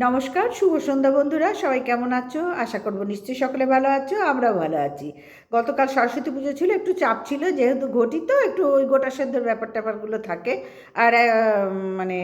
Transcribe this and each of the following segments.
নমস্কার, শুভ সন্ধ্যা বন্ধুরা। সবাই কেমন আছো? আশা করব নিশ্চয়ই সকলে ভালো আছো, আমরাও ভালো আছি। গতকাল সরস্বতী পুজো ছিল, একটু চাপ ছিল, যেহেতু ঘটি তো একটু ওই গোটা সেদ্ধর ব্যাপার ট্যাপারগুলো থাকে। আর মানে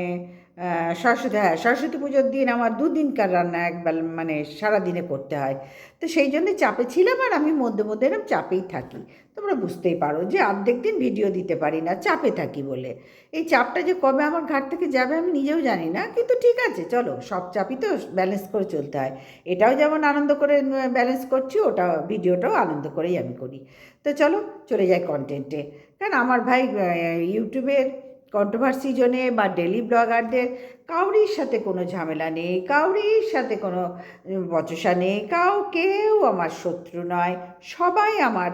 সরস্বতী পুজোর দিন আমার দুদিনকার রান্না একবার মানে সারাদিনে করতে হয়। তো সেই জন্যে চাপে ছিলাম, আর আমি মধ্যে মধ্যে এরকম চাপেই থাকি। তোমরা বুঝতেই পারো যে অর্ধেক দিন ভিডিও দিতে পারি না, চাপে থাকি বলে। এই চাপটা যে কবে আমার ঘাট থেকে যাবে আমি নিজেও জানি না, কিন্তু ঠিক আছে, চলো, সব চাপই তো ব্যালেন্স করে চলতে হয়। এটাও যেমন আনন্দ করে ব্যালেন্স করছি, ওটা ভিডিওটাও আনন্দ করেই আমি করি। তো চলো চলে যাই কন্টেন্টে। কারণ আমার ভাই ইউটিউবের কন্ট্রোভার্সি জোনে বা ডেলি ব্লগারদের কাউরির সাথে কোনো ঝামেলা নেই, কাউরির সাথে কোনো বচসা নেই, কেউ আমার শত্রু নয়। সবাই আমার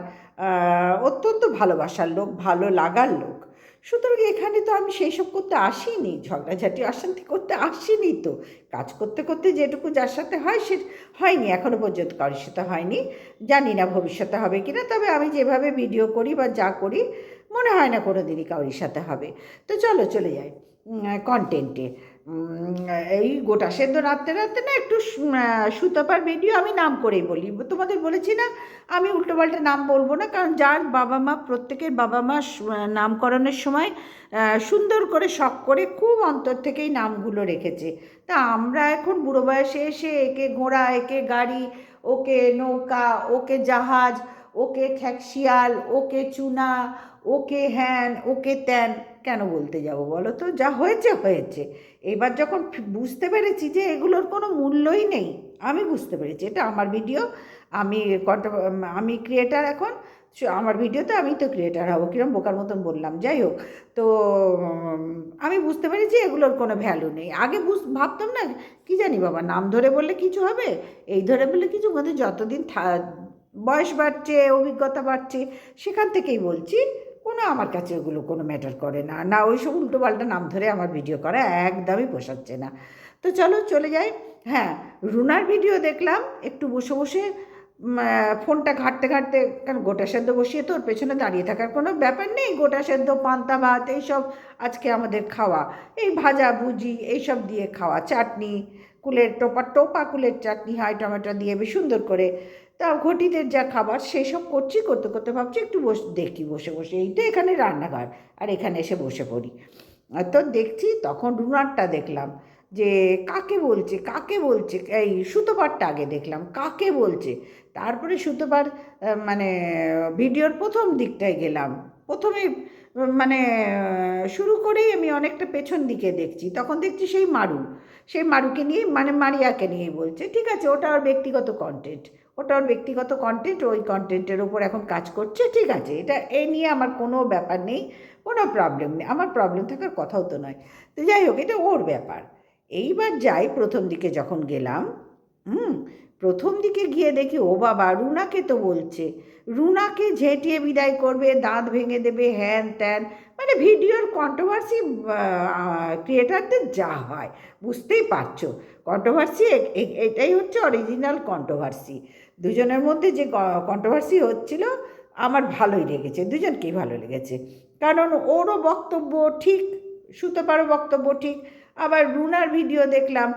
অত্যন্ত ভালোবাসার লোক, ভালো লাগার লোক। সুতরাং এখানে তো আমি সেই সব করতে আসিনি, ঝগড়াঝাটি অশান্তি করতে আসিনি। তো কাজ করতে করতে যেটুকু যার সাথে হয় সে হয়নি, এখনও পর্যন্ত কারোর সাথে হয়নি। জানি না ভবিষ্যতে হবে কি না, তবে আমি যেভাবে ভিডিও করি বা যা করি মনে হয় না কোনো দিনই কারোর সাথে হবে। তো চলো চলে যাই কন্টেন্টে। এই গোটা সেদ্ধ রাঁধতে রাঁধতে না একটু সুতপার ভিডিও আমি নাম করেই বলি, তোমাদের বলেছি না আমি উল্টোপাল্টা নাম বলবো না, কারণ যার বাবা মা, প্রত্যেকের বাবা মা নামকরণের সময় সুন্দর করে শখ করে খুব অন্তর থেকেই নামগুলো রেখেছে। তা আমরা এখন বুড়ো বয়সে এসে একে ঘোড়া, একে গাড়ি, ওকে নৌকা, ওকে জাহাজ, ওকে খ্যাকশিয়াল, ওকে চুনা, ওকে হ্যান, ওকে ত্যান কেন বলতে যাব বলো তো? যা হয়েছে হয়েছে। এবার যখন বুঝতে পেরেছি যে এগুলোর কোনো মূল্যই নেই, আমি বুঝতে পেরেছি এটা আমার ভিডিও, আমি আমি ক্রিয়েটার এখন। আমার ভিডিওতে আমি তো ক্রিয়েটার হবো, কিরম বোকার মতন বললাম, যাই হোক। তো আমি বুঝতে পেরেছি এগুলোর কোনো ভ্যালু নেই। আগে ভাবতাম না, কি জানি বাবা, নাম ধরে বললে কিছু হবে, এই ধরে বললে কিছু, কিন্তু যতদিন বয়স বাড়ছে, অভিজ্ঞতা বাড়ছে, সেখান থেকেই বলছি কোনো আমার কাছে ওগুলো কোনো ম্যাটার করে না। না ওই সব উল্টোপাল্টা নাম ধরে আমার ভিডিও করা একদমই পোষাচ্ছে না। তো চলো চলে যাই। হ্যাঁ, রুনার ভিডিও দেখলাম একটু বসে বসে, ফোনটা ঘাঁটতে ঘাঁটতে, কারণ গোটা সেদ্ধ বসিয়ে তো ওর পেছনে দাঁড়িয়ে থাকার কোনো ব্যাপার নেই। গোটা সেদ্ধ, পান্তা ভাত, এইসব আজকে আমাদের খাওয়া, এই ভাজা ভুজি এইসব দিয়ে খাওয়া, চাটনি, কুলের টোপা টোপা কুলের চাটনি হয় টমেটো দিয়ে বেশ সুন্দর করে। তা ঘটিদের যা খাবার সেই সব করছি, করতে করতে ভাবছি একটু দেখি বসে বসে, এই তো এখানে রান্নাঘর, আর এখানে এসে বসে পড়ি। তো দেখছি, তখন রুনারটা দেখলাম যে কাকে বলছে, কাকে বলছে, এই সুতোপারটা আগে দেখলাম কাকে বলছে, তারপরে সুতোপার মানে ভিডিওর প্রথম দিকটায় গেলাম। প্রথমে মানে শুরু করেই আমি অনেকটা পেছন দিকে দেখছি, তখন দেখছি সেই মারুকে নিয়ে, মানে মারিয়াকে নিয়েই বলছে। ঠিক আছে, ওটা ওর ব্যক্তিগত কন্টেন্ট, ওটা ওর ব্যক্তিগত কন্টেন্ট, ওই কন্টেন্টের ওপর এখন কাজ করছে, ঠিক আছে, এটা এ নিয়ে আমার কোনো ব্যাপার নেই, কোনো প্রবলেম নেই, আমার প্রবলেম থাকার কথাও তো নয়। তো যাই হোক, এটা ওর ব্যাপার। এইবার যাই, প্রথম দিকে যখন গেলাম, হুম, প্রথম দিকে গিয়ে দেখি ও বাবা, রুনাকে তো বলছে, রুনাকে ঝেঁটিয়ে বিদায় করবে, দাঁত ভেঙে দেবে, হ্যান ত্যান, মানে ভিডিওর কন্ট্রোভার্সি ক্রিয়েটারদের যা হয় বুঝতেই পারছো। কন্ট্রোভার্সি এটাই হচ্ছে অরিজিনাল কন্ট্রোভার্সি। দুজনের মধ্যে যে কন্ট্রোভার্সি হচ্ছিল আমার ভালোই লেগেছে, দুজনকেই ভালো লেগেছে। কারণ ওরও বক্তব্য ঠিক, সুতোপারও বক্তব্য ঠিক। আবার রুনার ভিডিও দেখলাম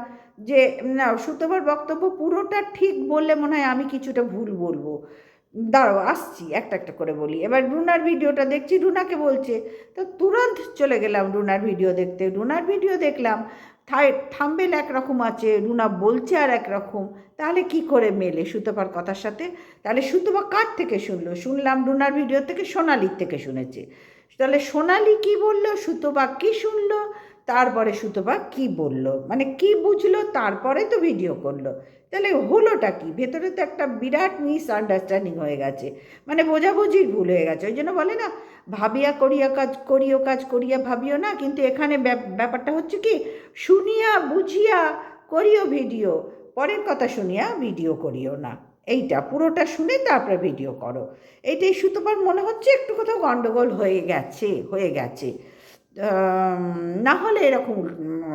যে না, সুতোপার বক্তব্য পুরোটা ঠিক বললে মনে হয় আমি কিছুটা ভুল বলবো। দাঁড়াও আসছি, একটা একটা করে বলি। এবার রুনার ভিডিওটা দেখছি, রুনাকে বলছে, তো তুরন্ত চলে গেলাম রুনার ভিডিও দেখতে। রুনার ভিডিও দেখলাম, থাম্বেল একরকম আছে, রুনা বলছে আর একরকম, তাহলে কি করে মেলে সুতপার কথার সাথে? তাহলে সুতপা কার থেকে শুনলো? শুনলাম রুনার ভিডিও থেকে, সোনালির থেকে শুনেছে। তাহলে সোনালি কি বললো, সুতপা কি শুনলো, তারপরে সুতপা কি বলল, মানে কি বুঝলো, তারপরে তো ভিডিও করলো। তাহলে হলোটা কি? ভেতরে তো একটা বিরাট মিসআন্ডারস্ট্যান্ডিং হয়ে গেছে, মানে বোঝাবুঝির ভুল হয়ে গেছে। ওই জন্য বলে না, ভাবিয়া করিয়া কাজ, করিও কাজ করিয়া ভাবিও না। কিন্তু এখানে ব্যাপারটা হচ্ছে কি, শুনিয়া বুঝিয়া করিও ভিডিও, পরের কথা শুনিয়া ভিডিও করিও না। এইটা পুরোটা শুনে তারপরে ভিডিও করো। এইটাই সুতোবার মনে হচ্ছে একটু কোথাও গণ্ডগোল হয়ে গেছে। না হলে এরকম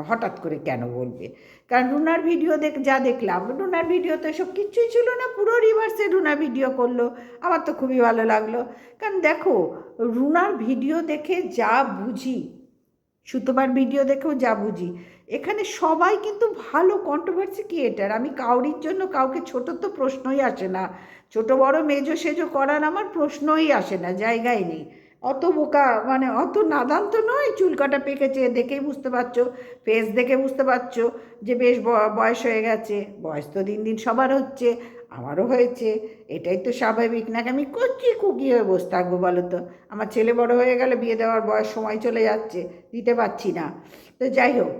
হঠাৎ করে কেন বলবে? কারণ রুনার ভিডিও যা দেখলাম, রুনার ভিডিও তো এসব কিচ্ছুই ছিল না, পুরো রিভার্সে রুনা ভিডিও করলো। আমার তো খুবই ভালো লাগলো। কারণ দেখো, রুনার ভিডিও দেখে যা বুঝি, সুতোবার ভিডিও দেখেও যা বুঝি, এখানে সবাই কিন্তু ভালো কন্ট্রোভার্সি ক্রিয়েটার। আমি কাউরির জন্য কাউকে ছোট তো প্রশ্নই আসে না, ছোট বড় মেজো সেজো করার আমার প্রশ্নই আসে না, জায়গায় নেই। অত বোকা মানে অত নাদান তো নয়, চুল কাটা পেকেছে দেখেই বুঝতে পারছো, ফেস দেখে বুঝতে পারছো যে বেশ বয়স হয়ে গেছে। বয়স তো দিন দিন সবার হচ্ছে, আমারও হয়েছে, এটাই তো স্বাভাবিক। নাকি আমি করছি কুকি হয়ে বসে থাকবো বলো তো? আমার ছেলে বড় হয়ে গেলে বিয়ে দেওয়ার বয়স সময় চলে যাচ্ছে, দিতে পারছি না। তো যাই হোক,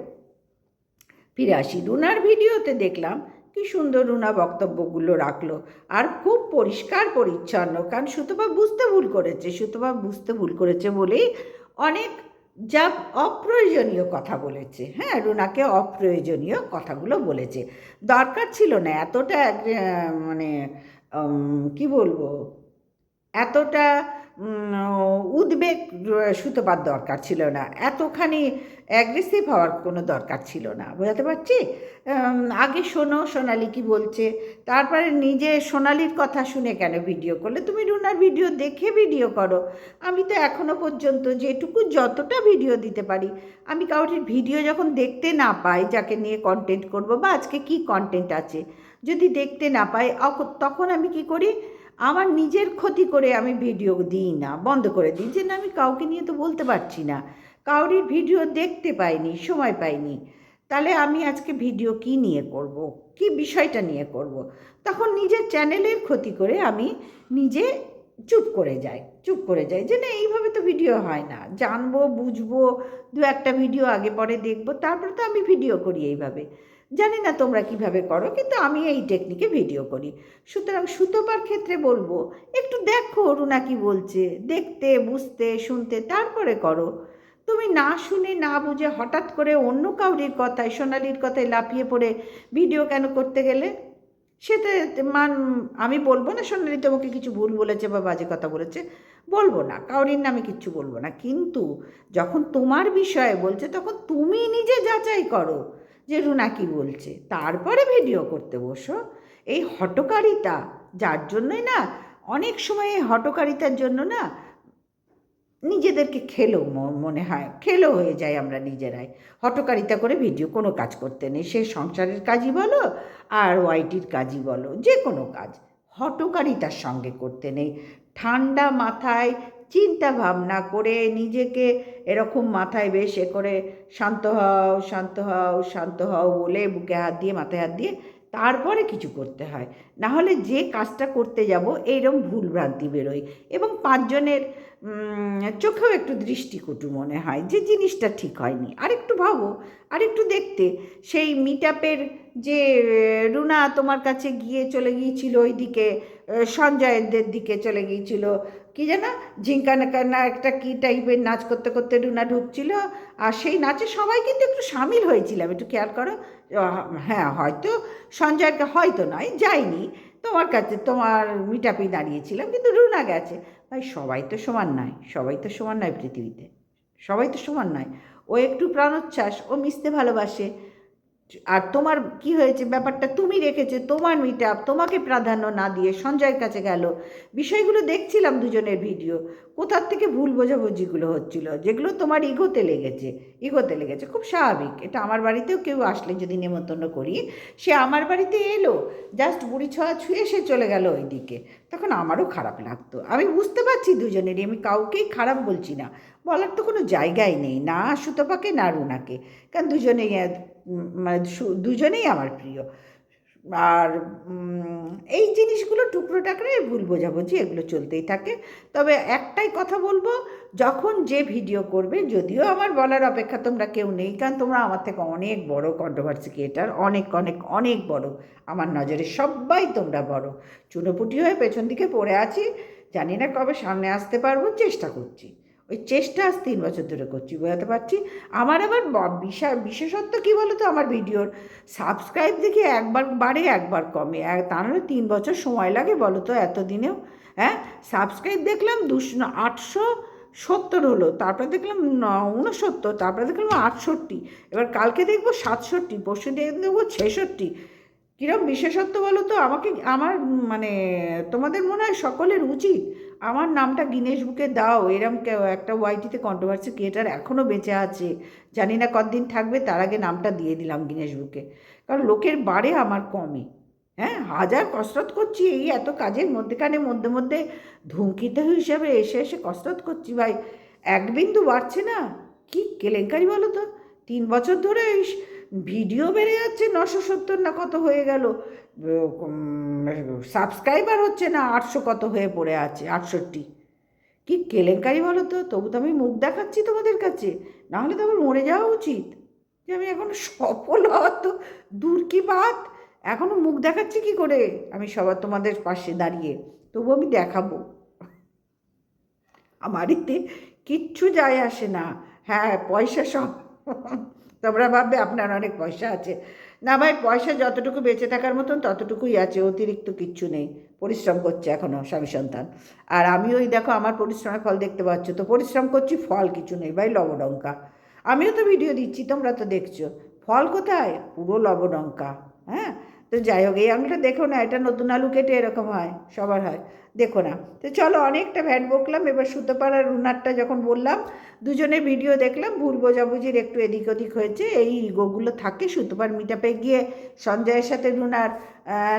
ফিরে আসি। রুনার ভিডিওতে দেখলাম কি সুন্দর রুনা বক্তব্যগুলো রাখলো, আর খুব পরিষ্কার পরিচ্ছন্ন। কারণ সুতপা বুঝতে ভুল করেছে, সুতপা বুঝতে ভুল করেছে বলেই অনেক যা অপ্রয়োজনীয় কথা বলেছে। হ্যাঁ, রুনাকে অপ্রয়োজনীয় কথাগুলো বলেছে, দরকার ছিল না এতটা মানে কি বলবো, এতটা উদ্বেগ সুতপার দরকার ছিল না, এতখানি অ্যাগ্রেসিভ হওয়ার কোনো দরকার ছিল না। বোঝাতে পারছি? আগে শোনো সোনালি কি বলছে, তারপরে নিজে সোনালির কথা শুনে কেন ভিডিও করলে? তুমি রুনার ভিডিও দেখে ভিডিও করো। আমি তো এখনও পর্যন্ত যেটুকু যতটা ভিডিও দিতে পারি, আমি কাউরির ভিডিও যখন দেখতে না পাই, যাকে নিয়ে কন্টেন্ট করব বা আজকে কি কন্টেন্ট আছে যদি দেখতে না পাই, তখন আমি কি করি, আমার নিজের ক্ষতি করে আমি ভিডিও দিই না, বন্ধ করে দিই, যে না আমি কাউকে নিয়ে তো বলতে পারছি না, কাউরির ভিডিও দেখতে পাইনি, সময় পাইনি, তাহলে আমি আজকে ভিডিও কি নিয়ে করব, কি বিষয়টা নিয়ে করব? তখন নিজের চ্যানেলের ক্ষতি করে আমি নিজে চুপ করে যাই, চুপ করে যাই, যে না এইভাবে তো ভিডিও হয় না, জানবো বুঝবো, দু একটা ভিডিও আগে পরে দেখবো, তারপরে তো আমি ভিডিও করি এইভাবে। জানি না তোমরা কিভাবে করো, কিন্তু আমি এই টেকনিকে ভিডিও করি। সুতরাং সুতপার ক্ষেত্রে বলবো, একটু দেখো রুনা কি বলছে, দেখতে বুঝতে শুনতে তারপরে করো। তুমি না শুনে না বুঝে হঠাৎ করে অন্য কাউরির কথায়, সোনালির কথায় লাফিয়ে পড়ে ভিডিও কেন করতে গেলে? সেটা মান, আমি বলবো না সোনালি তোমাকে কিছু ভুল বলেছে বা বাজে কথা বলেছে, বলবো না, কাউরির নামে কিচ্ছু বলবো না, কিন্তু যখন তোমার বিষয়ে বলছে তখন তুমি নিজে যাচাই করো যে রুনা কি বলছে, তারপরে ভিডিও করতে বসো। এই হঠকারিতা, যার জন্যই না অনেক সময় এই হঠকারিতার জন্য না নিজেদেরকে খেলো মনে হয়, খেলো হয়ে যায় আমরা নিজেরাই। হঠকারিতা করে ভিডিও কোনো কাজ করতে নেই, সে সংসারের কাজই বলো আর ওয়াইটির কাজই বলো, যে কোনো কাজ হঠকারিতার সঙ্গে করতে নেই। ঠান্ডা মাথায় চিন্তা ভাবনা করে নিজেকে এরকম মাথায় বেশ এ করে শান্ত হও শান্ত হও শান্ত হও বলে বুকে হাত দিয়ে মাথায় হাত দিয়ে তারপরে কিছু করতে হয়। না হলে যে কাজটা করতে যাব এইরকম ভুলভ্রান্তি বেরোয়, এবং পাঁচজনের চোখেও একটু দৃষ্টিকটু মনে হয়, যে জিনিসটা ঠিক হয়নি। আরেকটু ভাবো, আরেকটু দেখতে, সেই মিট আপের যে রুনা তোমার কাছে গিয়ে চলে গিয়েছিল ওইদিকে, সঞ্জয়দের দিকে চলে গিয়েছিল, কি যেন ঝিঙ্কানা কান্না একটা কী টাইপের নাচ করতে করতে রুনা ঢুকছিল, আর সেই নাচে সবাই কিন্তু একটু সামিল হয়েছিলাম, একটু খেয়াল করো। হ্যাঁ, হয়তো সঞ্জয়কে, হয়তো নয়, যাইনি, তোমার কাছে তোমার মিট আপেই দাঁড়িয়েছিলাম, কিন্তু রুনা গেছে। ভাই সবাই তো সমান নয়, সবাই তো সমান নয় পৃথিবীতে, সবাই তো সমান নয়। ও একটু প্রাণোচ্ছ্বাস, ও মিশতে ভালোবাসে, আর তোমার কি হয়েছে, ব্যাপারটা তুমি রেখেছে, তোমার মিট আপ, তোমাকে প্রাধান্য না দিয়ে সঞ্জয়ের কাছে গেল। বিষয়গুলো দেখছিলাম দুজনের ভিডিও, কোথার থেকে ভুল বোঝাবুঝিগুলো হচ্ছিল, যেগুলো তোমার ইগোতে লেগেছে, ইগোতে লেগেছে, খুব স্বাভাবিক। এটা আমার বাড়িতেও কেউ আসলে যদি নেমন্তন্ন করি, সে আমার বাড়িতে এলো, জাস্ট বুড়ি ছোঁয়া ছুঁয়ে সে চলে গেল ওই দিকে, তখন আমারও খারাপ লাগতো। আমি বুঝতে পারছি দুজনেরই, আমি কাউকেই খারাপ বলছি না, বলার তো কোনো জায়গাই নেই, না সুতপাকে না রুনাকে, কারণ দুজনেই মানে দুজনেই আমার প্রিয়। আর এই জিনিসগুলো টুকরো টাকরে ভুল বোঝাবুঝি এগুলো চলতেই থাকে। তবে একটাই কথা বলবো, যখন যে ভিডিও করবে, যদিও আমার বলার অপেক্ষা তোমরা কেউ নেই, কারণ তোমরা আমার থেকে অনেক বড় কন্ট্রোভার্সি ক্রিয়েটার, অনেক অনেক অনেক বড়, আমার নজরে সবাই তোমরা বড়। চুনোপুটি হয়ে পেছন দিকে পড়ে আছি, জানি না কবে সামনে আসতে পারবো, চেষ্টা করছি, ওই চেষ্টা আজ 3 বছর ধরে করছি, বোঝাতে পারছি। আমার আবার বিশেষত্ব কী বলো তো, আমার ভিডিওর সাবস্ক্রাইব দেখি একবার বাড়ে একবার কমে, তা নাহলে 3 বছর সময় লাগে বলো তো এতদিনেও। হ্যাঁ, সাবস্ক্রাইব দেখলাম 870 হলো, তারপরে দেখলাম 69, তারপরে দেখলাম 68, এবার কালকে দেখবো 67, পরশু দেখবো 66। কীরকম বিশেষত্ব বলো তো? আমাকে আমার মানে তোমাদের মনে হয় সকলের উচিত আমার নামটা গিনেস বুকে দাও। এরম কেউ একটা ওয়াইটিতে কন্ট্রোভার্সি ক্রিয়েটার এখনও বেঁচে আছে, জানি না কতদিন থাকবে, তার আগে নামটা দিয়ে দিলাম গিনেস বুকে। কারণ লোকের বাড়ে আমার কমই। হ্যাঁ, হাজার কসরত করছি এই এত কাজের মধ্যেখানে মধ্যে মধ্যে ধূমকেতু হিসেবে এসে এসে কসরত করছি ভাই, এক বিন্দু বাড়ছে না। কি কেলেঙ্কারি বলো তো? 3 বছর ধরে ভিডিও বেড়ে যাচ্ছে 970 না কত হয়ে গেল, সাবস্ক্রাইবার হচ্ছে না 800 কত হয়ে পড়ে আছে, 68। কি কেলেঙ্কারি বলো তো? তবু তো আমি মুখ দেখাচ্ছি তোমাদের কাছে, নাহলে তো আমার মরে যাওয়া উচিত। যে আমি এখন সফল হওয়া তো দূর কি বাত, এখনও মুখ দেখাচ্ছি কি করে আমি সবার তোমাদের পাশে দাঁড়িয়ে? তবু আমি দেখাবো। আমার এতে কিচ্ছু যায় আসে না। হ্যাঁ, পয়সা সব তোমরা ভাববে আপনার অনেক পয়সা আছে। না ভাই, পয়সা যতটুকু বেঁচে থাকার মতন ততটুকুই আছে, অতিরিক্ত কিচ্ছু নেই। পরিশ্রম করছে এখনও স্বামী সন্তান। আর আমি ওই দেখো আমার পরিশ্রমের ফল দেখতে পাচ্ছ তো, পরিশ্রম করছি ফল কিছু নেই ভাই, লবডঙ্কা। আমিও তো ভিডিও দিচ্ছি, তোমরা তো দেখছো, ফল কোথায়? পুরো লবডঙ্কা। হ্যাঁ, তো যাই হোক, এই আঙুলটা দেখো না, এটা নতুন আলু কেটে এরকম হয়, সবার হয়, দেখো না। তো চলো, অনেকটা ভ্যাট বকলাম। এবার সুতোপাড়া রুনারটা যখন বললাম, দুজনের ভিডিও দেখলাম, ভুল বোঝাবুঝির একটু এদিক ওদিক হয়েছে, এই ইগোগুলো থাকে। সুতোপার মিটাপে গিয়ে সঞ্জয়ের সাথে রুনার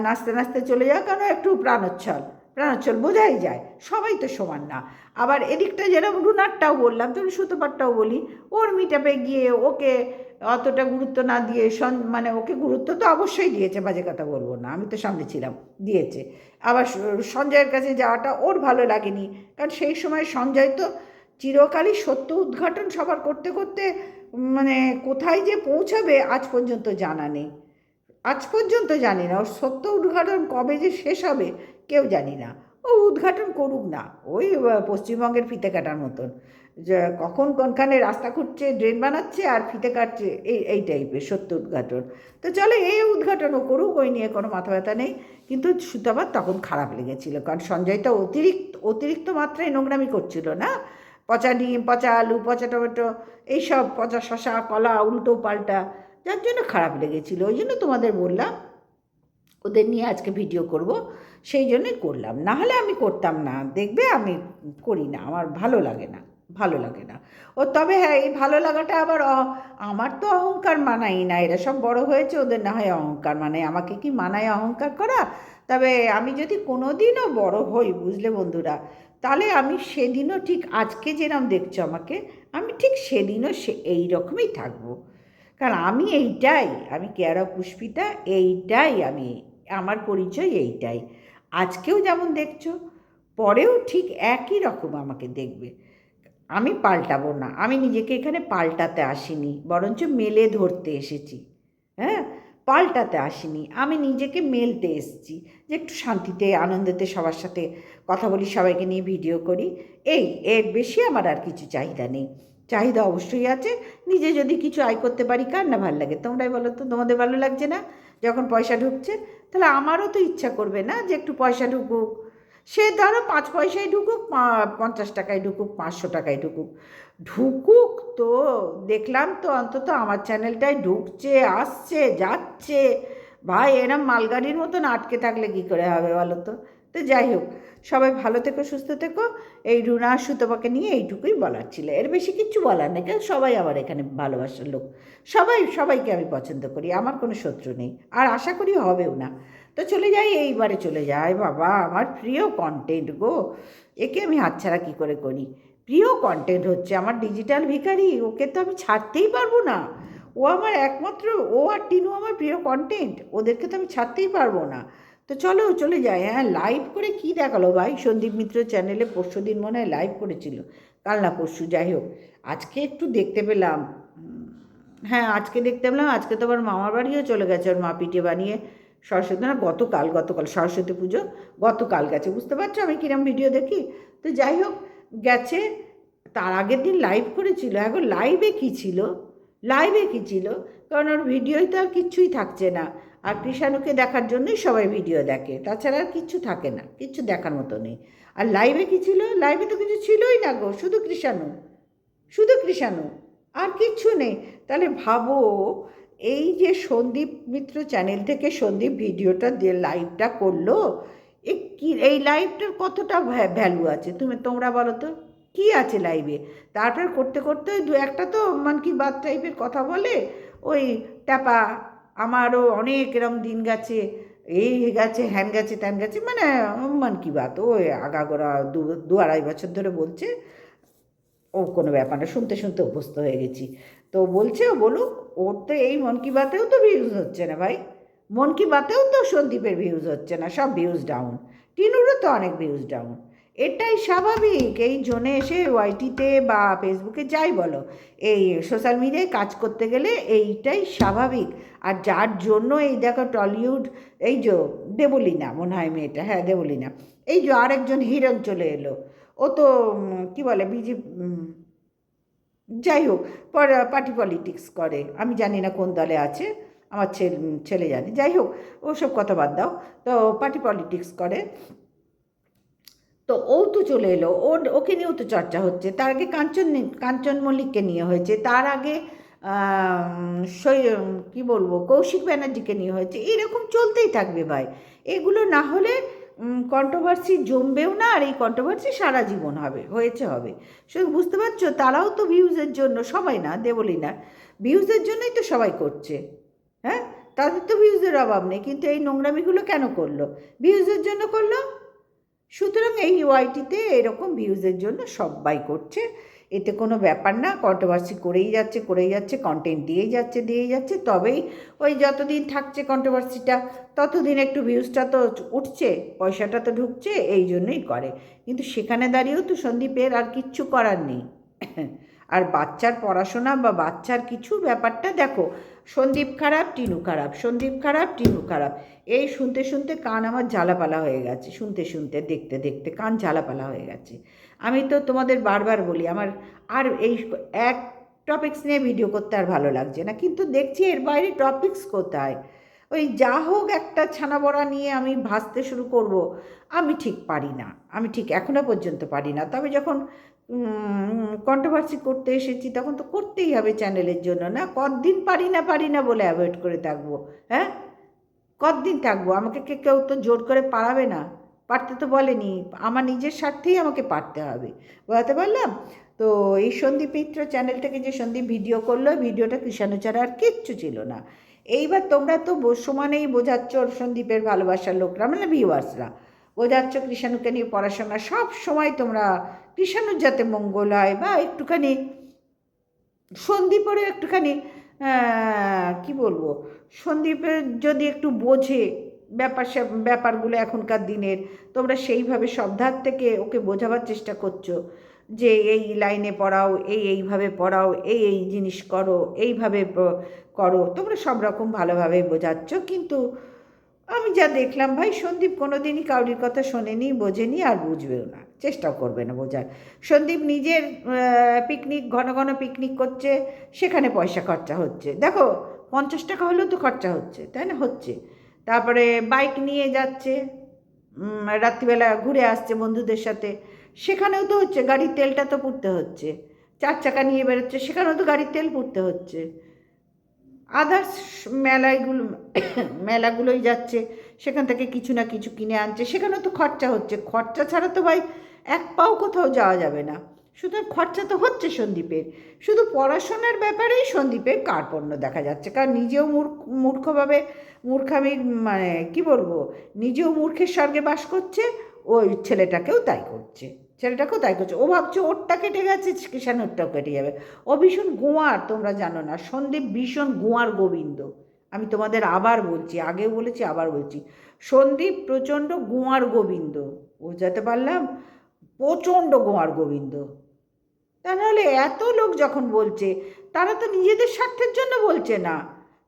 নাচতে নাচতে চলে যাওয়া, কেন একটু প্রাণোচ্ছল প্রাণোচ্ছল বোঝাই যায়, সবাই তো সমান না। আবার এদিকটা যেরকম রুনারটাও বললাম, তুমি সুতোপারটাও বলি, ওর মিটাপে গিয়ে ওকে অতটা গুরুত্ব না দিয়ে মানে ওকে গুরুত্ব তো অবশ্যই দিয়েছে, বাজে কথা বলবো না, আমি তো সামনে ছিলাম, দিয়েছে। আবার সঞ্জয়ের কাছে যাওয়াটা ওর ভালো লাগেনি, কারণ সেই সময় সঞ্জয় তো চিরকালই সত্য উদ্ঘাটন সবার করতে করতে মানে কোথায় যে পৌঁছাবে আজ পর্যন্ত জানা নেই। আজ পর্যন্ত জানি না ওর সত্য উদ্ঘাটন কবে যে শেষ হবে, কেউ জানি না। ও উদ্ঘাটন করুক না, ওই পশ্চিমবঙ্গের ফিতে কাটার মতন, যে কখন কোনখানে রাস্তা খুঁড়ছে, ড্রেন বানাচ্ছে আর ফিতে কাটছে, এই টাইপের সত্য উদ্ঘাটন। তো চলো, এই উদ্ঘাটনও করুক, ওই নিয়ে কোনো মাথা ব্যথা নেই। কিন্তু সুতাবার তখন খারাপ লেগেছিল, কারণ সঞ্জয় তো অতিরিক্ত মাত্রায় নোংরামি করছিল না, পচা ডিম, পচা আলু, পচা টমেটো, এইসব পচা শশা, কলা, উল্টো পাল্টা, যার জন্য খারাপ লেগেছিল। ওই জন্য তোমাদের বললাম ওদের নিয়ে আজকে ভিডিও করব, সেই জন্যই করলাম, না হলে আমি করতাম না। দেখবে আমি করি না, আমার ভালো লাগে না, ভালো লাগে না। ও তবে হ্যাঁ, এই ভালো লাগাটা আবার আমার তো অহংকার মানাই না, এরা সব বড় হয়েছে, ওদের না হয় অহংকার মানায়, আমাকে কি মানায় অহংকার করা? তবে আমি যদি কোনো দিনও বড় হই, বুঝলে বন্ধুরা, তাহলে আমি সেদিনও ঠিক আজকে যেরকম দেখছো আমাকে, আমি ঠিক সেদিনও এই রকমই থাকবো। কারণ আমি এইটাই, আমি কেয়ারা পুষ্পিতা, এইটাই আমি, আমার পরিচয় এইটাই। আজকেও যেমন দেখছো, পরেও ঠিক একই রকম আমাকে দেখবে। আমি পাল্টাবো না, আমি নিজেকে এখানে পাল্টাতে আসিনি, বরঞ্চ মেলে ধরতে এসেছি। হ্যাঁ, পাল্টাতে আসিনি, আমি নিজেকে মেলতে এসেছি, যে একটু শান্তিতে আনন্দেতে সবার সাথে কথা বলি, সবাইকে নিয়ে ভিডিও করি, এর বেশি আমার আর কিছু চাহিদা নেই। চাহিদা অবশ্যই আছে, নিজে যদি কিছু আয় করতে পারি, কার না ভালো লাগে? তোমরাই বলো তো, তোমাদের ভালো লাগছে না যখন পয়সা ঢুকছে? তাহলে আমারও তো ইচ্ছা করবে না যে একটু পয়সা ঢুকুক? সে ধরো 5 পয়সায় ঢুকুক, 50 টাকায় ঢুকুক, 500 টাকায় ঢুকুক, ঢুকুক তো। দেখলাম তো অন্তত আমার চ্যানেলটায় ঢুকছে, আসছে, যাচ্ছে। ভাই, এরম মালগাড়ির মতন আটকে থাকলে কী করে হবে বলো তো? তো যাই হোক, সবাই ভালো থেকো, সুস্থ থেকো। এই রুনা সুতপাকে নিয়ে এইটুকুই বলার ছিল, এর বেশি কিচ্ছু বলার নেই। কেন, সবাই আমার এখানে ভালোবাসার লোক, সবাইকে আমি পছন্দ করি, আমার কোনো শত্রু নেই, আর আশা করি হবেও না। তো চলে যাই, এইবারে চলে যায় বাবা, আমার প্রিয় কন্টেন্ট গো, একে আমি হাতছাড়া কী করে করি? প্রিয় কন্টেন্ট হচ্ছে আমার ডিজিটাল ভিখারি, ওকে তো আমি ছাড়তেই পারবো না। ও আমার একমাত্র, ও আর টিনু আমার প্রিয় কন্টেন্ট, ওদেরকে তো আমি ছাড়তেই পারবো না। তো চলো চলে যাই। হ্যাঁ, লাইভ করে কি দেখালো ভাই সন্দীপ মিত্র চ্যানেলে? পরশু দিন মনে হয় লাইভ করেছিল, কাল না পরশু, যাই হোক, আজকে একটু দেখতে পেলাম। হ্যাঁ, আজকে দেখতে পেলাম। আজকে তো আবার মামার বাড়িও চলে গেছে, ওর মা পিঠে বানিয়ে। সরস্বতী না, গতকাল সরস্বতী পুজো গতকাল গেছে, বুঝতে পারছো আমি কিরম ভিডিও দেখি? তো যাই হোক, গেছে। তার আগের দিন লাইভ করেছিল। এখন লাইভে কী ছিল, কারণ ওর ভিডিওই তো আর কিচ্ছুই থাকছে না। আর কৃষাণুকে দেখার জন্যই সবাই ভিডিও দেখে, তাছাড়া আর কিচ্ছু থাকে না, কিচ্ছু দেখার মতো নেই। আর লাইভে কী ছিল? লাইভে তো কিছু ছিলই না গো, শুধু কৃষাণু, আর কিচ্ছু নেই। তাহলে ভাবো, এই যে সন্দীপ মিত্র চ্যানেল থেকে সন্দীপ ভিডিওটা দিয়ে লাইভটা করলো, এই লাইভটার কতটা ভ্যালু আছে তোমরা বলো তো, কী আছে লাইভে? তারপর করতে করতে ওই দু একটা তো মন কি বাত টাইপের কথা বলে, ওই ট্যাপা আমারও অনেক এরম দিন গেছে, এই গেছে, হ্যান গেছে, ত্যান গেছে, মানে মন কি বাত ওই আগাগোড়া দু আড়াই বছর ধরে বলছে। ও কোনো ব্যাপার না, শুনতে শুনতে অভ্যস্ত হয়ে গেছি। তো বলছে, ও বলুক, ওর তো এই মন কি বাতেও তো ভিউজ হচ্ছে না ভাই, মন কি বাতেও তো সন্দীপের ভিউজ হচ্ছে না, সব ভিউজ ডাউন। টিনুরও তো অনেক ভিউজ ডাউন। এটাই স্বাভাবিক। এই জন্যে এসে ওয়াইটিতে বা ফেসবুকে যাই বলো, এই সোশ্যাল মিডিয়ায় কাজ করতে গেলে এইটাই স্বাভাবিক। আর যার জন্য এই দেখো টলিউড, এই যে দেবলীনা মনে হয় মেয়েটা, হ্যাঁ দেবলীনা, এই যে আরেকজন হিরণ চলে এলো, ও তো কি বলে যাই হোক, পার্টি পলিটিক্স করে, আমি জানি না কোন দলে আছে, আমার ছেলে জানে, যাই হোক ওসব কথা বাদ দাও। তো পার্টি পলিটিক্স করে, তো ও তো চলে এলো, ওকে নিয়েও তো চর্চা হচ্ছে। তার আগে কাঞ্চন মল্লিককে নিয়ে হয়েছে, তার আগে কি বলবো, কৌশিক ব্যানার্জিকে নিয়ে হয়েছে, এরকম চলতেই থাকবে ভাই। এগুলো না হলে কন্ট্রোভার্সি জমবেও না, আর এই কন্ট্রোভার্সি সারা জীবন হবে। শুধু বুঝতে পারছো, তারাও তো ভিউজের জন্য, সবাই না দেবলি না, ভিউজের জন্যই তো সবাই করছে। হ্যাঁ, তাদের তো ভিউজের অভাব নেই, কিন্তু এই নোংরামিগুলো কেন করলো? ভিউজের জন্য করলো। সুতরাং এই ওয়াইটিতে এরকম ভিউজের জন্য সবাই করছে, এতে কোনো ব্যাপার না, কন্ট্রোভার্সি করেই যাচ্ছে, কন্টেন্ট দিয়েই যাচ্ছে, তবেই ওই যতদিন থাকছে কন্ট্রোভার্সিটা, ততদিন একটু ভিউজটা তো উঠছে, পয়সাটা তো ঢুকছে, এই জন্যই করে। কিন্তু সেখানে দাঁড়িয়েও তো সন্দীপের আর কিচ্ছু করার নেই। আর বাচ্চার পড়াশোনা বা বাচ্চার কিছু ব্যাপারটা দেখো, সন্দীপ খারাপ, টিনু খারাপ, সন্দীপ খারাপ, টিনু খারাপ, এই শুনতে শুনতে কান আমার ঝালাপালা হয়ে গেছে, শুনতে শুনতে দেখতে দেখতে কান ঝালাপালা হয়ে গেছে। আমি তো তোমাদের বারবার বলি, আমার আর এই এক টপিকস নিয়ে ভিডিও করতে আর ভালো লাগছে না, কিন্তু দেখছি এর বাইরে টপিকস কোথায়। ওই যা হোক একটা ছানা বড়া নিয়ে আমি ভাসতে শুরু করব, আমি ঠিক পারি না, আমি ঠিক এখনও পর্যন্ত পারি না। তবে যখন কন্ট্রোভার্সি করতে এসেছি, তখন তো করতেই হবে চ্যানেলের জন্য, না কতদিন পারি না বলে অ্যাভয়েড করে থাকবো? হ্যাঁ, কতদিন থাকবো? আমাকে কেউ তো জোর করে পারাবে না, পারতে তো বলেনি, আমার নিজের স্বার্থেই আমাকে পারতে হবে, বোঝাতে পারলাম? তো এই সন্দীপ মিত্র চ্যানেল থেকে যে সন্দীপ ভিডিও করলো, ভিডিওটা কৃষাণু ছাড়া আর কিচ্ছু ছিল না। এইবার তোমরা তো সমানেই বোঝাচ্ছ সন্দীপের ভালোবাসার লোকরা, মানে ভিউয়ার্সরা বোঝাচ্ছ কৃষাণুকে নিয়ে পড়াশোনা, সব সময় তোমরা কৃষাণুর যাতে মঙ্গল হয়, বা একটুখানি সন্দীপেরও একটুখানি কি বলবো, সন্দীপের যদি একটু বোঝে ব্যাপারগুলো এখনকার দিনের, তোমরা সেইভাবে সব ধার থেকে ওকে বোঝাবার চেষ্টা করছো, যে এই লাইনে পড়াও, এইভাবে পড়াও, এই জিনিস করো, এইভাবে করো, তোমরা সব রকম ভালোভাবে বোঝাচ্ছ। কিন্তু আমি যা দেখলাম ভাই, সন্দীপ কোনো দিনই কাউরির কথা শোনেনি, বোঝেনি, আর বুঝবেও না, চেষ্টাও করবে না বোঝার। সন্দীপ নিজের পিকনিক, ঘন ঘন পিকনিক করছে, সেখানে পয়সা খরচা হচ্ছে, দেখো 50 টাকা হলেও তো খরচা হচ্ছে, তাই না? হচ্ছে। তারপরে বাইক নিয়ে যাচ্ছে, রাত্রিবেলা ঘুরে আসছে বন্ধুদের সাথে, সেখানেও তো হচ্ছে, গাড়ির তেলটা তো পুড়তে হচ্ছে। 4 চাকা নিয়ে বেরোচ্ছে, সেখানেও তো গাড়ির তেল পুড়তে হচ্ছে। আদার্স মেলাগুলোই যাচ্ছে, সেখান থেকে কিছু না কিছু কিনে আনছে, সেখানেও তো খরচা হচ্ছে। খরচা ছাড়া তো ভাই এক পাও কোথাও যাওয়া যাবে না। সুতরাং খরচা তো হচ্ছে সন্দীপের। শুধু পড়াশোনার ব্যাপারেই সন্দীপের কার্পণ্য দেখা যাচ্ছে, কারণ নিজেও মূর্খভাবে, মূর্খামির মানে কি বলবো, নিজেও মূর্খের স্বর্গে বাস করছে, ওই ছেলেটাকেও তাই করছে, ও ভাবছে ওরটা কেটে গেছে, কিষাণুরটাও কেটে যাবে। ও ভীষণ গোয়ার, তোমরা জানো না, সন্দীপ ভীষণ গোয়ার গোবিন্দ। আমি তোমাদের আবার বলছি, আগেও বলেছি, আবার বলছি, সন্দীপ প্রচণ্ড গোয়ার গোবিন্দ, বোঝাতে পারলাম? প্রচণ্ড গোয়ার গোবিন্দ। তা নাহলে এত লোক যখন বলছে, তারা তো নিজেদের স্বার্থের জন্য বলছে না,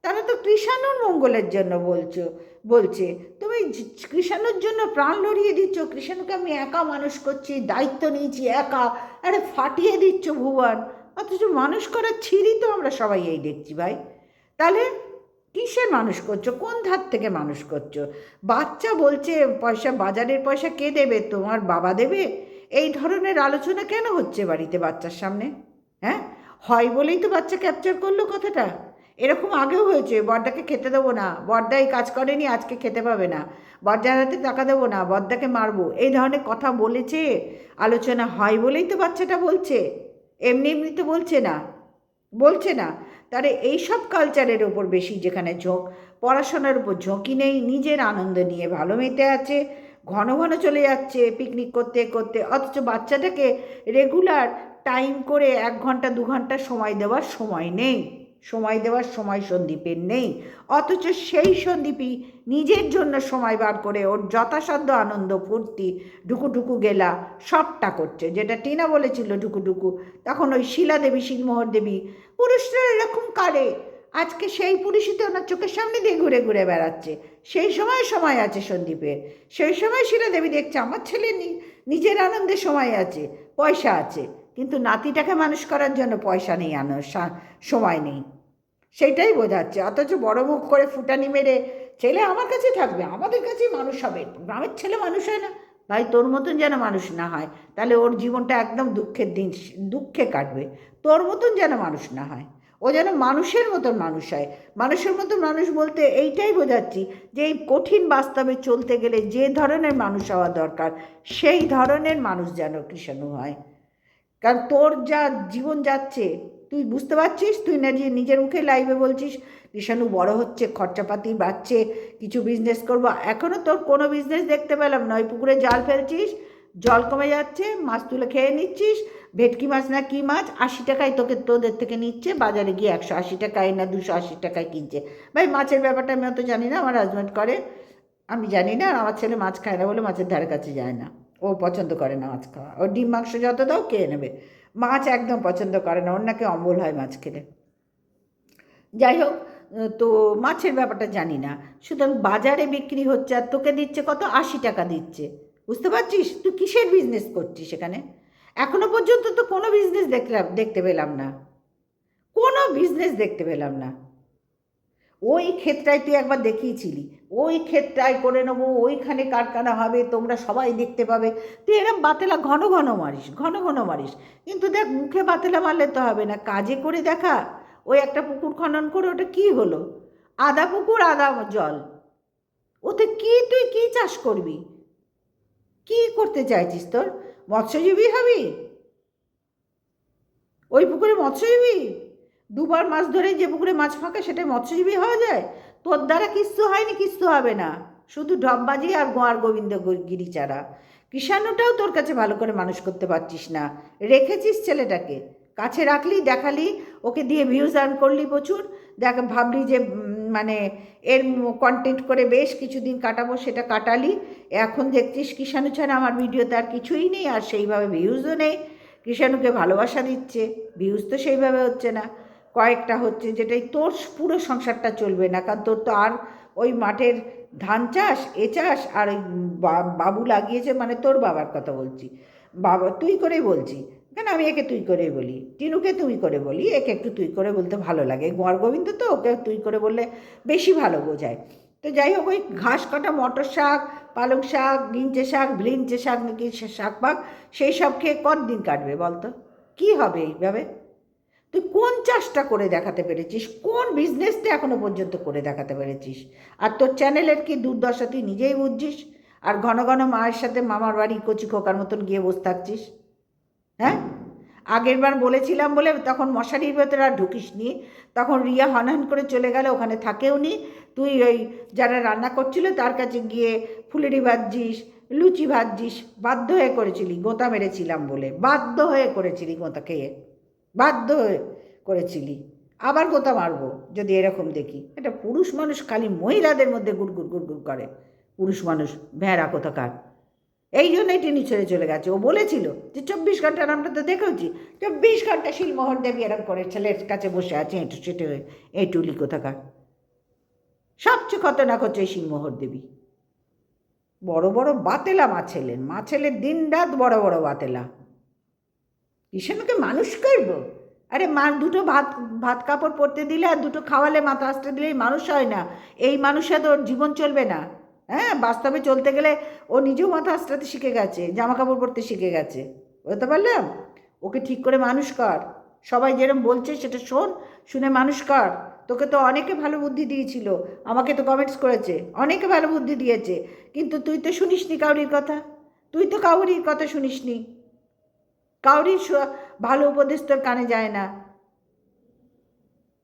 তারা তো কৃষাণুর মঙ্গলের জন্য বলছে। তুমি কৃষাণুর জন্য প্রাণ লড়িয়ে দিচ্ছ, কৃষাণুকে আমি একা মানুষ করছি, দায়িত্ব নিয়েছি একা, আরে ফাটিয়ে দিচ্ছ ভুবন, অথচ মানুষ করার ছিঁড়ি তো আমরা সবাই এই দেখছি ভাই। তাহলে কিসের মানুষ করছো? কোন ধার থেকে মানুষ করছো? বাচ্চা বলছে পয়সা, বাজারের পয়সা কে দেবে? তোমার বাবা দেবে? এই ধরনের আলোচনা কেন হচ্ছে বাড়িতে বাচ্চার সামনে? হ্যাঁ, হয় বলেই তো বাচ্চা ক্যাপচার করলো কথাটা। এরকম আগেও হয়েছে, বড়দাকে খেতে দেবো না, বড়দা এই কাজ করেনি আজকে খেতে পাবে না, বড়দার হাতে টাকা দেবো না, বড়দাকে মারবো, এই ধরনের কথা বলেছে। আলোচনা হয় বলেই তো বাচ্চাটা বলছে, এমনি এমনি তো বলছে না। তাহলে এইসব কালচারের ওপর বেশি যেখানে ঝোঁক, পড়াশোনার উপর ঝোঁকি নেই, নিজের আনন্দ নিয়ে ভালো মেতে আছে, ঘন ঘন চলে যাচ্ছে পিকনিক করতে করতে, অথচ বাচ্চাটাকে রেগুলার টাইম করে 1 ঘন্টা 2 ঘন্টা সময় দেওয়ার সময় সন্দীপের নেই। অথচ সেই সন্দীপই নিজের জন্য সময় বার করে ওর যথাসাধ্য আনন্দ ফুর্তি ঢুকুঢুকু গেলা সবটা করছে। যেটা টিনা বলেছিল ঢুকুঢুকু, তখন ওই শিলা দেবী শিলমোহর দেবী, পুরুষরা এরকম কারে, আজকে সেই পুরুষই তো ওনার চোখের সামনে দিয়ে ঘুরে ঘুরে বেড়াচ্ছে। সেই সময় আছে সন্দীপের, সেই সময় শিলা দেবী দেখছে আমার ছেলে নিজের আনন্দের সময় আছে, পয়সা আছে, কিন্তু নাতিটাকে মানুষ করার জন্য পয়সা নেই, সময় নেই, সেইটাই বোঝাচ্ছে। অথচ বড় মুখ করে ফুটানি মেরে ছেলে আমার কাছে থাকবে, আমাদের কাছেই মানুষ হবে, গ্রামের ছেলে মানুষ হয় না। ভাই তোর মতন যেন মানুষ না হয়, তাহলে ওর জীবনটা একদম দুঃখে কাটবে। তোর মতন যেন মানুষ না হয়, ও যেন মানুষের মতন মানুষ হয়। মানুষের মতন মানুষ বলতে এইটাই বোঝাচ্ছি যে এই কঠিন বাস্তবে চলতে গেলে যে ধরনের মানুষ হওয়া দরকার সেই ধরনের মানুষ যেন কৃষাণু হয়। কারণ তোর যা জীবন যাচ্ছে তুই বুঝতে পারছিস, তুই না যে নিজের মুখে লাইভে বলছিস কৃষাণু বড় হচ্ছে, খরচাপাতি বাড়ছে, কিছু বিজনেস করবো, এখনও তোর কোনো বিজনেস দেখতে পেলাম না। ওই পুকুরে জাল ফেলছিস, জল কমে যাচ্ছে, মাছ তুলে খেয়ে নিচ্ছিস, ভেটকি মাছ না কী মাছ 80 টাকায় তোদের থেকে নিচ্ছে, বাজারে গিয়ে 180 টাকায় না 280 টাকায় কিনছে। ভাই মাছের ব্যাপারটা আমি অত জানি না, আমার হাজব্যান্ড করে, আমি জানি না। আর আমার ছেলে মাছ খায় না বলে মাছের ধারে কাছে যায় না, ও পছন্দ করে না মাছ খাওয়া, ও ডিম মাংস যত দাও খেয়ে নেবে, মাছ একদম পছন্দ করে না, ওর নাকি অম্বল হয় মাছ খেলে। যাই হোক, তো মাছের ব্যাপারটা জানি না, সুতরাং বাজারে বিক্রি হচ্ছে আর তোকে দিচ্ছে কত, 80 টাকা দিচ্ছে। বুঝতে পারছিস তুই কিসের বিজনেস করছিস সেখানে? এখনো পর্যন্ত তো কোনো বিজনেস দেখতে পেলাম না, কোনো বিজনেস দেখতে পেলাম না। ওই ক্ষেতটায় তুই একবার দেখিয়েছিলি, ওই ক্ষেতটায় করে নেবো, ওইখানে কারখানা হবে, তোমরা সবাই দেখতে পাবে। তুই এরকম বাতেলা ঘন ঘন মারিস, কিন্তু দেখ মুখে বাতেলা মারলে তো হবে না, কাজে করে দেখা। ওই একটা পুকুর খনন করে ওটা কি হলো, আধা পুকুর আধা জল, ওতে কি তুই কি চাষ করবি, কি করতে চাইছিস? তোর মৎস্যজীবী হবি? ওই পুকুরে মৎস্যজীবী 2বার মাছ ধরে যে পুকুরে মাছ ফাঁকা সেটাই মৎস্যজীবী হওয়া যায়? তোর দ্বারা কিচ্ছু হয়নি, কিচ্ছু হবে না, শুধু ঢপবাজি আর গোয়ার গোবিন্দ গিরি চারা। কৃষাণুটাও তোর কাছে ভালো করে মানুষ করতে পারছিস না, রেখেছিস ছেলেটাকে, কাছে রাখলি, দেখালি, ওকে দিয়ে ভিউজ আর্ন করলি প্রচুর, ভাবলি যে মানে এর কন্টেন্ট করে বেশ কিছুদিন কাটাবো, সেটা কাটালি। এখন দেখছিস কৃষাণু ছাড়া আমার ভিডিওতে আর কিছুই নেই, আর সেইভাবে ভিউজও নেই। কৃষাণুকে ভালোবাসা দিচ্ছে, ভিউজ তো সেইভাবে হচ্ছে না, কয়েকটা হচ্ছে, যেটাই তোর পুরো সংসারটা চলবে না। কারণ তোর তো আর ওই মাঠের ধান চাষ চাষ আর ওই বাবু লাগিয়েছে, মানে তোর বাবার কথা বলছি, বাবা তুই করেই বলছি, কেন আমি একে তুই করেই বলি, টিনুকে তুই করে বলি, একে একটু তুই করে বলতে ভালো লাগে, গোয়ার গোবিন্দ তো ওকে তুই করে বললে বেশি ভালো বোঝায়। তো যাই হোক, ওই ঘাস কাটা মটর শাক, পালং শাক, ভিঞ্চে শাক নাকি শাক পাক, সেই সব খেয়ে কতদিন কাটবে বলতো? কি হবে এইভাবে? তুই কোন চাষটা করে দেখাতে পেরেছিস, কোন বিজনেসটা এখনো পর্যন্ত করে দেখাতে পেরেছিস? আর তোর চ্যানেলের কি দুর্দশা তুই নিজেই বুঝছিস, আর ঘন ঘন মায়ের সাথে মামার বাড়ি কচি খোকার মতন গিয়ে বসে থাকছিস। হ্যাঁ, আগের বার বলেছিলাম বলে তখন মশারির ভেতরে আর ঢুকিস নি, তখন রিয়া হনহন করে চলে গেল, ওখানে থাকেও নি। তুই ওই যারা রান্না করছিল তার কাছে গিয়ে ফুলেরি ভাজছিস, লুচি ভাজছিস, বাধ্য হয়ে করেছিলি, গোঁতা মেরেছিলাম বলে বাধ্য হয়ে করেছিলি, গোঁতা খেয়ে বাধ্য হয়ে করেছিলি, আবার গোঁতা মারবো যদি এরকম দেখি। এটা পুরুষ মানুষ খালি মহিলাদের মধ্যে গুড়গুড় করে, পুরুষ মানুষ ভেড়া কোথাকার। এই জন্যই টিনি ছেড়ে চলে গেছে। ও বলেছিল যে 24 ঘন্টার, আমরা তো দেখেছি 24 ঘন্টা শিলমোহর দেবী এরকম করে ছেলের কাছে বসে আছে এঁটু সেটে হয়ে, এই টুলি কোথাকার। সবচেয়ে খতরনাক হচ্ছে এই শিলমোহর দেবী, বড় বড় বাতেলা মা ছেলের দিন রাত বড় বড় বাতেলা। কৃষাণুকে মানুষ করব? আরে মা দুটো ভাত কাপড় পরতে দিলে আর দুটো খাওয়ালে, মাথা আসতে দিলেই মানুষ হয় না? এই মানুষে তো ওর জীবন চলবে না। হ্যাঁ, বাস্তবে চলতে গেলে ও নিজেও মাথা আসতে শিখে গেছে, জামা কাপড় পরতে শিখে গেছে, বুঝতে পারলাম। ওকে ঠিক করে মানুষ কর, সবাই যেরকম বলছে সেটা শোন, শুনে মানুষ কর, তোকে তো অনেকে ভালো বুদ্ধি দিয়েছিল, আমাকে তো কমেন্টস করেছে, অনেকে ভালো বুদ্ধি দিয়েছে, কিন্তু তুই তো শুনিসনি কাউরির কথা, তুই তো কাউরির কথা শুনিসনি, কাউরির ভালো উপদেশ তোর কানে যায় না।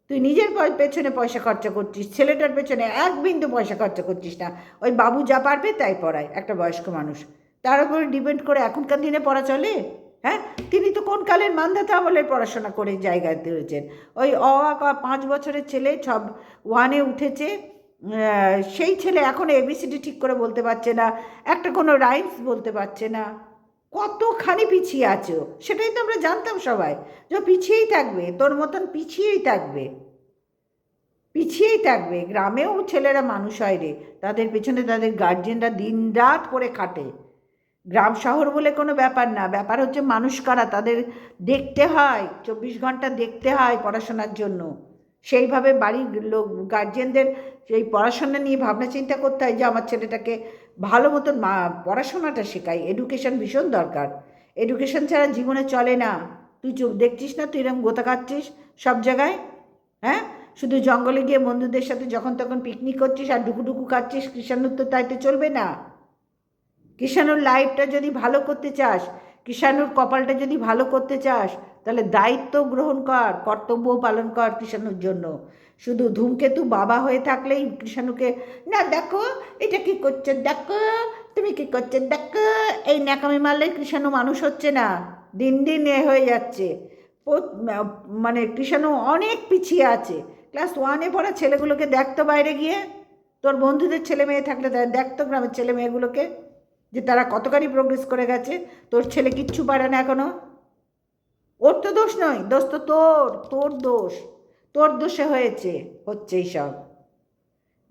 তুই নিজের পেছনে পয়সা খরচা করছিস, ছেলেটার পেছনে এক বিন্দু পয়সা খরচা করছিস না। ওই বাবু যা পারবে তাই পড়ায় একটা বয়স্ক মানুষ, তার উপরে ডিপেন্ড করে এখনকার দিনে পড়া চলে? হ্যাঁ, তিনি তো কোন কালের মান্ধাতা আমলের পড়াশোনা করে জায়গায় তুলেছেন। ওই 5 বছরের ছেলে সব 1-এ উঠেছে, সেই ছেলে এখন এবিসিডি ঠিক করে বলতে পারছে না, একটা কোনো রাইমস বলতে পারছে না। কতখানি পিছিয়ে আছো সেটাই তো আমরা জানতাম সবাই, যে পিছিয়েই থাকবে, তোর মতন পিছিয়েই থাকবে, পিছিয়েই থাকবে। গ্রামেও ছেলেরা মানুষ হয় রে, তাদের পেছনে তাদের গার্জেনরা দিন রাত করে খাটে। গ্রাম শহর বলে কোনো ব্যাপার না, ব্যাপার হচ্ছে মানুষ কারা, তাদের দেখতে হয়, 24 ঘন্টা দেখতে হয় পড়াশোনার জন্য। সেইভাবে বাড়ির লোক গার্জেনদের সেই পড়াশোনা নিয়ে ভাবনা চিন্তা করতে হয় যে আমার ছেলেটাকে ভালো মতন পড়াশোনাটা শেখাই। এডুকেশন ভীষণ দরকার, এডুকেশন ছাড়া জীবনে চলে না। তুই চুপ দেখছিস না, তুই এরকম গোতা খাচ্ছিস সব জায়গায়, হ্যাঁ, শুধু জঙ্গলে গিয়ে বন্ধুদের সাথে যখন তখন পিকনিক করছিস আর ডুকুডুকু খাচ্ছিস, কৃষাণুর তো তাইতে চলবে না। কৃষাণুর লাইফটা যদি ভালো করতে চাস, কৃষাণুর কপালটা যদি ভালো করতে চাস, তাহলে দায়িত্ব গ্রহণ কর, কর্তব্য পালন কর কৃষাণুর জন্য। শুধু ধূমকেতু বাবা হয়ে থাকলেই কৃষাণুকে না দেখো এটা কি করছে, দেখো তুমি কি করছে, দেখো এই ন্যাকামি মারলে কৃষাণু মানুষ হচ্ছে না, দিন দিন এ হয়ে যাচ্ছে। মানে কৃষাণু অনেক পিছিয়ে আছে। ক্লাস 1-এ পড়া ছেলেগুলোকে দেখতো বাইরে গিয়ে, তোর বন্ধুদের ছেলে মেয়ে থাকলে দেখতো গ্রামের ছেলে মেয়েগুলোকে, যে তারা কতখানি প্রোগ্রেস করে গেছে। তোর ছেলে কিচ্ছু পারে না এখনো। ওর তো দোষ নয়, দোষ তো তোর দোষ, তোর দোষে হচ্ছে এইসব।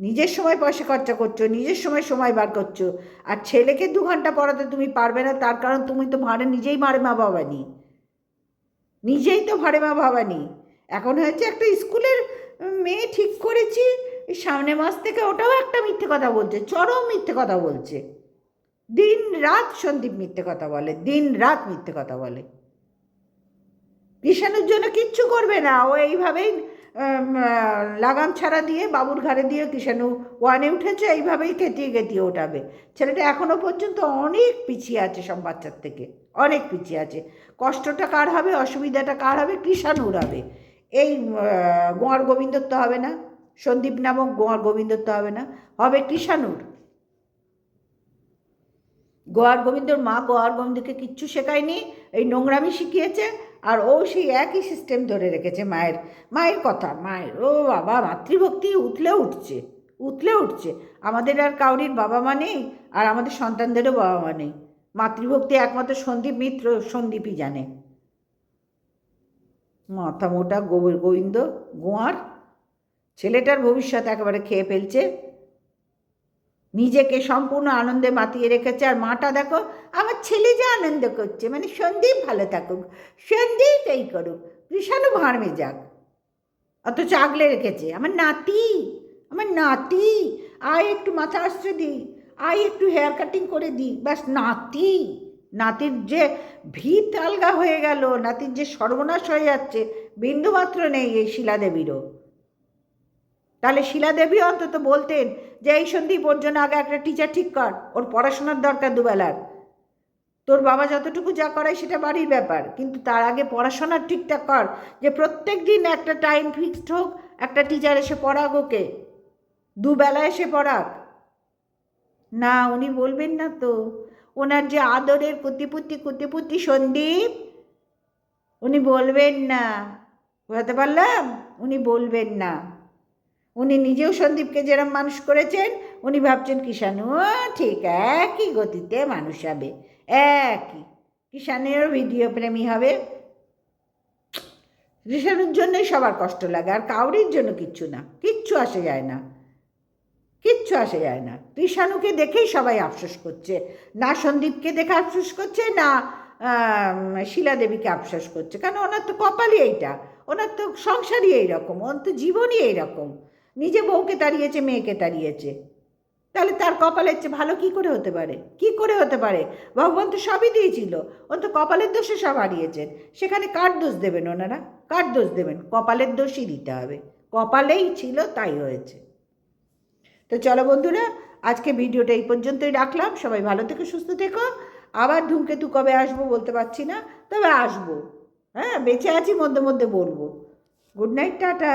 নিজের সময় পয়সা খরচা করছো, নিজের সময় বার করছো, আর ছেলেকে 2 ঘন্টা পড়াতে তুমি পারবে না, তার কারণ তুমি তো নিজেই ভাড়ে মা বাবানি, নিজেই তো ভাড়ে মা বাবানি। এখন হয়েছে একটা স্কুলের মেয়ে ঠিক করেছি, সামনে মাস থেকে ওটাও একটা মিথ্যে কথা বলছে, চরম মিথ্যে কথা বলছে। দিন রাত সন্দীপ মিথ্যে কথা বলে, দিন রাত মিথ্যে কথা বলে। কৃষাণুর জন্য কিচ্ছু করবে না, ও এইভাবেই লাগাম ছাড়া দিয়ে বাবুর ঘাড়ে দিয়ে কৃষাণু 1-এ উঠেছে, এইভাবেই কেটিয়ে ওঠাবে। ছেলেটা এখনও পর্যন্ত অনেক পিছিয়ে আছে সব বাচ্চার থেকে, অনেক পিছিয়ে আছে। কষ্টটা কার হবে, অসুবিধাটা কার হবে? কৃষাণুর হবে। এই গোয়ার গোবিন্দত্ব হবে না, সন্দীপ নামক গোয়ার গোবিন্দত্ব হবে না, হবে কৃষাণুর। গোয়ার গোবিন্দর মা গোয়ার গোবিন্দকে কিচ্ছু শেখায়নি, এই নোংরামি শিখিয়েছে, আর ও সেই একই সিস্টেম ধরে রেখেছে। মায়ের কথা, ও বাবা, মাতৃভক্তি উতলে উঠছে। আমাদের আর কাউরির বাবা মা নেই, আর আমাদের সন্তানদেরও বাবা মা নেই। মাতৃভক্তি একমাত্র সন্দীপ মিত্র, সন্দীপই জানে। মাথা মোটা গোবিন্দ গোয়ার ছেলেটার ভবিষ্যৎ একেবারে খেয়ে ফেলছে, নিজেকে সম্পূর্ণ আনন্দে মাতিয়ে রেখেছে। আর মাটা দেখো, আমার ছেলে যে আনন্দ করছে, মানে সন্দীপ ভালো থাকুক, সন্দীপ এই করুক, কৃষাণু ভাঁড়মে যাক, অথচ আগলে রেখেছে আমার নাতি, আয় একটু মাথা আশ্রয় দিই, আয় একটু হেয়ার কাটিং করে দিই, ব্যাস নাতির যে ভিত আলগা হয়ে গেল, নাতির যে সর্বনাশ হয়ে যাচ্ছে, বিন্দুমাত্র নেই এই শিলাদেবীরও। তাহলে শিলাদেবী অন্তত বলতেন যে এই সন্দীপ ওর জন্য আগে একটা টিচার ঠিক কর, ওর পড়াশোনার দরকার দুবেলার। তোর বাবা যতটুকু যা করায় সেটা বাড়ির ব্যাপার, কিন্তু তার আগে পড়াশোনার ঠিকঠাক কর, যে প্রত্যেক দিন একটা টাইম ফিক্সড হোক, একটা টিচার এসে পড়াক, ওকে দুবেলা এসে পড়াক। না, উনি বলবেন না তো, ওনার যে আদরের কুতিপুতি সন্দীপ, উনি বলবেন না, বুঝতে পারলাম, উনি বলবেন না। উনি নিজেও সন্দীপকে যেরকম মানুষ করেছেন, উনি ভাবছেন কৃষাণু ঠিক একই গতিতে মানুষ হবে, কৃষাণেরও ভিডিও প্রেমী হবে। কৃষাণুর জন্যই সবার কষ্ট লাগে, আর কাউরির জন্য কিচ্ছু আসে যায় না। কৃষাণুকে দেখেই সবাই আফসোস করছে, না সন্দীপকে দেখে আফসোস করছে, না শিলাদেবীকে আফসোস করছে, কারণ ওনার তো কপালই এইটা, ওনার তো সংসারই এইরকম, ওর তো জীবনই এইরকম। নিজে বউকে তাড়িয়েছে, মেয়েকে তাড়িয়েছে, তাহলে তার কপালের চেয়ে ভালো কী করে হতে পারে? ভগবান তো সবই দিয়েছিল, ও তো কপালের দোষে সব হারিয়েছেন। সেখানে কার দোষ দেবেন ওনারা? কার দোষ দেবেন? কপালের দোষই দিতে হবে, কপালেই ছিল, তাই হয়েছে। তো চলো বন্ধুরা, আজকে ভিডিওটা এই পর্যন্তই রাখলাম। সবাই ভালো থেকো, সুস্থ থেকো। আবার ধূমকেতু কবে আসবো বলতে পারছি না, তবে আসবো। হ্যাঁ, বেঁচে আছি, মধ্যে মধ্যে বলবো। Good night, tata.